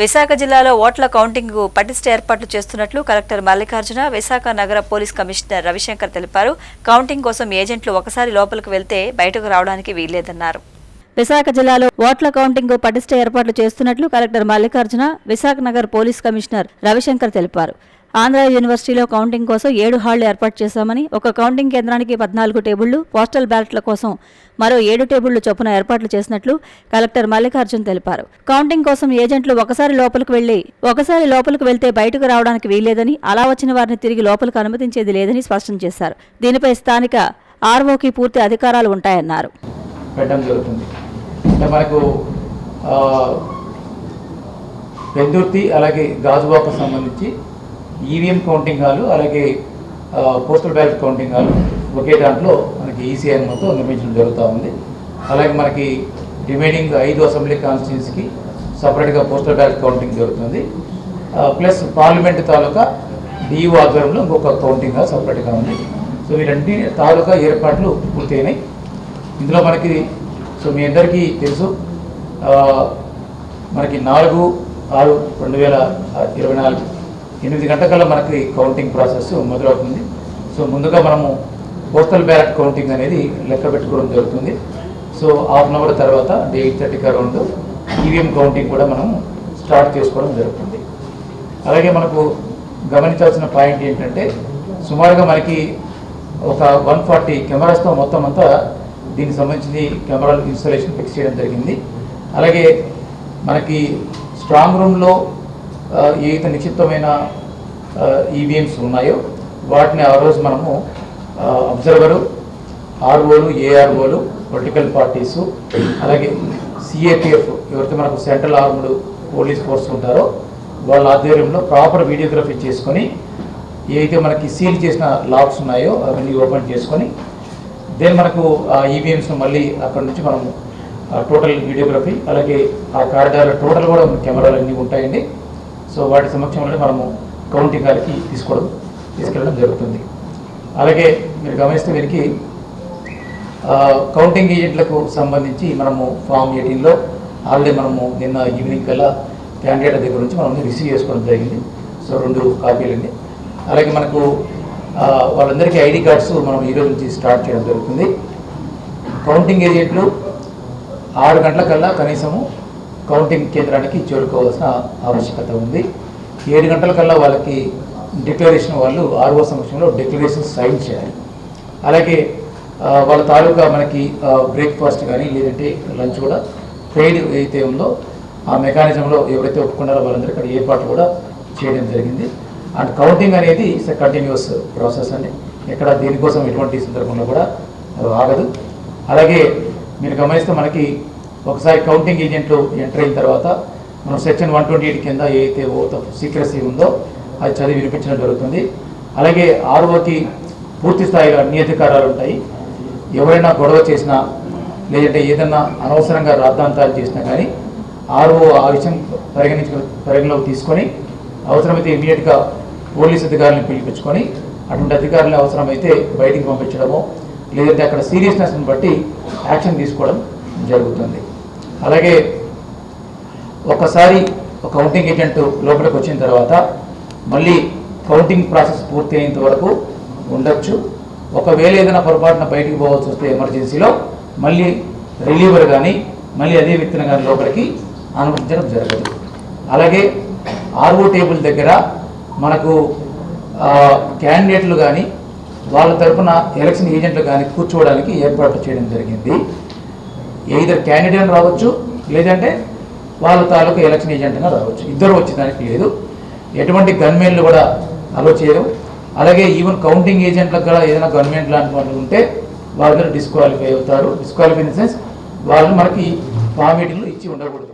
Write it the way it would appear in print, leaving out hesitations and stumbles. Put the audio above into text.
విశాఖ జిల్లాలో ఓట్ల కౌంటింగ్కు పటిష్ట ఏర్పాట్లు చేస్తున్నట్లు కలెక్టర్ మల్లికార్జున, విశాఖ నగర పోలీస్ కమిషనర్ రవిశంకర్ తెలిపారు. కౌంటింగ్ కోసం ఏజెంట్లు ఒకసారి లోపలికి వెళ్తే బయటకు రావడానికి వీల్లేదన్నారు. విశాఖ జిల్లాలో ఓట్ల కౌంటింగ్ పటిష్ట ఏర్పాట్లు చేస్తున్నట్లు collector Mallikarjuna, Visakha Nagar police commissioner Ravishankar తెలిపారు. ఆంధ్ర యూనివర్సిటీలో కౌంటింగ్ కోసం 7 హాళ్లు ఏర్పాటు చేశామని, ఒక కౌంటింగ్ కేంద్రానికి 14 టేబుళ్లు, పోస్టల్ బ్యాలెట్ల కోసం మరో 7 టేబుళ్లు చొప్పున ఏర్పాట్లు చేసినట్లు కలెక్టర్ మల్లికార్జున్ తెలిపారు. కౌంటింగ్ కోసం ఏజెంట్లు ఒకసారి లోపలికి వెళ్తే బయటకు రావడానికి వీల్లేదని, అలా వచ్చిన వారిని తిరిగి లోపలికి అనుమతించేది లేదని స్పష్టం చేశారు. దీనిపై స్థానిక ఆర్ఓకి పూర్తి అధికారాలు ఉంటాయన్నారు. పెందుర్తి అలాగే గాజువాకు సంబంధించి ఈవీఎం కౌంటింగ్ హాలు అలాగే పోస్టల్ బ్యాలెట్ కౌంటింగ్ హాలు ఒకే దాంట్లో మనకి ఈసీ అనుమతితో నిర్మించడం జరుగుతూ ఉంది. అలాగే మనకి రిమైనింగ్ 5 అసెంబ్లీ కాన్స్టిట్యూన్సీకి సపరేట్గా పోస్టల్ బ్యాలెట్ కౌంటింగ్ జరుగుతుంది. ప్లస్ పార్లమెంట్ తాలూకా డిఈఓ ఆధ్వర్యంలో ఇంకొక కౌంటింగ్ హాల్ సపరేట్గా ఉంది. సో వీరన్నీ తాలూకా ఏర్పాట్లు పూర్తయినాయి. ఇందులో మనకి మీ అందరికీ తెలుసు, మనకి 4/6/2024 8 గంటల మనకి కౌంటింగ్ ప్రాసెస్ మొదలవుతుంది. సో ముందుగా మనము పోస్టల్ బ్యాలెట్ కౌంటింగ్ అనేది లెక్క పెట్టుకోవడం జరుగుతుంది. సో హాఫ్ అన్ అవర్ తర్వాత 8:30కి అరౌండ్ ఈవీఎం కౌంటింగ్ కూడా మనం స్టార్ట్ చేసుకోవడం జరుగుతుంది. అలాగే మనకు గమనించాల్సిన పాయింట్ ఏంటంటే, సుమారుగా మనకి ఒక 140 కెమెరాస్తో మొత్తం అంతా దీనికి సంబంధించి కెమెరాలు ఇన్స్టాలేషన్ ఫిక్స్ చేయడం జరిగింది. అలాగే మనకి స్ట్రాంగ్ రూమ్లో ఏదైతే నిశ్చితమైన ఈవీఎంస్ ఉన్నాయో వాటిని ఆ రోజు మనము అబ్జర్వరు, ఆర్ఓలు, ఏఆర్ఓలు, పొలిటికల్ పార్టీసు, అలాగే సిఏపిఎఫ్ ఎవరైతే మనకు సెంట్రల్ ఆర్మ్డ్ పోలీస్ ఫోర్స్ ఉంటారో వాళ్ళ ఆధ్వర్యంలో ప్రాపర్ వీడియోగ్రఫీ చేసుకొని ఏదైతే మనకి సీల్ చేసిన లాక్స్ ఉన్నాయో అవన్నీ ఓపెన్ చేసుకొని దెన్ మనకు ఆ ఈవీఎంస్ను మళ్ళీ అక్కడ నుంచి మనము టోటల్ వీడియోగ్రఫీ అలాగే ఆ కారిడార్ టోటల్ కూడా కెమెరాలు అన్నీ ఉంటాయండి. సో వాటి సమక్షంలో మనము కౌంటింగ్ హాల్కి తీసుకెళ్ళడం జరుగుతుంది. అలాగే మీరు గమనిస్తే వీరికి కౌంటింగ్ ఏజెంట్లకు సంబంధించి మనము ఫామ్ 18లో ఆల్రెడీ మనము నిన్న ఈవినింగ్ కల్లా క్యాండిడేట్ దగ్గర నుంచి మనం రిసీవ్ చేసుకోవడం జరిగింది. సో 2 కాపీలండి. అలాగే మనకు వాళ్ళందరికీ ఐడి కార్డ్స్ మనం ఈరోజు నుంచి స్టార్ట్ చేయడం జరుగుతుంది. కౌంటింగ్ ఏజెంట్లు 6 గంటలకల్లా కనీసము కౌంటింగ్ కేంద్రానికి చేరుకోవాల్సిన ఆవశ్యకత ఉంది. 7 గంటలకల్లా వాళ్ళకి డిక్లరేషన్ వాళ్ళు ఆర్ఓ సమక్షంలో డిక్లరేషన్ సైన్ చేయాలి. అలాగే వాళ్ళ తాలూకా మనకి బ్రేక్ఫాస్ట్ కానీ లేదంటే లంచ్ కూడా పెయిడ్ ఏదైతే ఉందో ఆ మెకానిజంలో ఎవరైతే ఒప్పుకున్నారో వాళ్ళందరూ ఇక్కడ ఏర్పాట్లు కూడా చేయడం జరిగింది. అండ్ కౌంటింగ్ అనేది ఇట్స్ కంటిన్యూస్ ప్రాసెస్ అండి. ఎక్కడ దేనికోసం ఎటువంటి సందర్భంలో కూడా ఆగదు. అలాగే మీరు గమనిస్తే మనకి ఒకసారి కౌంటింగ్ ఏజెంట్లు ఎంటర్ అయిన తర్వాత మనం సెక్షన్ 128 కింద ఏదైతే ఓత్ ఆఫ్ సీక్రసీ ఉందో అది చదివి వినిపించడం జరుగుతుంది. అలాగే ఆర్ఓకి పూర్తి స్థాయిలో అన్ని అధికారాలు ఉంటాయి. ఎవరైనా గొడవ చేసినా లేదంటే ఏదన్నా అనవసరంగా రాద్ధాంతాలు చేసినా కానీ ఆర్ఓ ఆ విషయం పరిగణలోకి తీసుకొని అవసరమైతే ఇమీడియట్గా పోలీస్ అధికారులను పిలిపించుకొని అటువంటి అధికారులను అవసరమైతే బయటికి పంపించడమో లేదంటే అక్కడ సీరియస్నెస్ని బట్టి యాక్షన్ తీసుకోవడం జరుగుతుంది. అలాగే ఒకసారి ఒక కౌంటింగ్ ఏజెంట్ లోపలికి వచ్చిన తర్వాత మళ్ళీ కౌంటింగ్ ప్రాసెస్ పూర్తి అయ్యేంత వరకు ఉండొచ్చు. ఒకవేళ ఏదైనా పొరపాటున బయటికి పోవాల్సి వస్తే ఎమర్జెన్సీలో మళ్ళీ రిలీవర్ కానీ మళ్ళీ అదే వ్యక్తిని కానీ లోపలికి అనుమతించడం జరగదు. అలాగే ఆర్ఓ టేబుల్ దగ్గర మనకు క్యాండిడేట్లు కానీ వాళ్ళ తరఫున ఎలక్షన్ ఏజెంట్లు కానీ కూర్చోవడానికి ఏర్పాటు చేయడం జరిగింది. ఏదైనా క్యాండిడేట్ రావచ్చు లేదంటే వాళ్ళ తాలూకు ఎలక్షన్ ఏజెంట్గా రావచ్చు. ఇద్దరు వచ్చేదానికి లేదు. ఎటువంటి గన్మెన్లు కూడా అలో చేయరు. అలాగే ఈవెన్ కౌంటింగ్ ఏజెంట్లకు కూడా ఏదైనా గవర్నమెంట్ లాంటి వాళ్ళు ఉంటే వాళ్ళందరూ డిస్క్వాలిఫై అవుతారు. డిస్క్వాలిఫై ఇన్ ద సెన్స్ వాళ్ళు మనకి ఫామ్ 18లో ఇచ్చి ఉండకూడదు.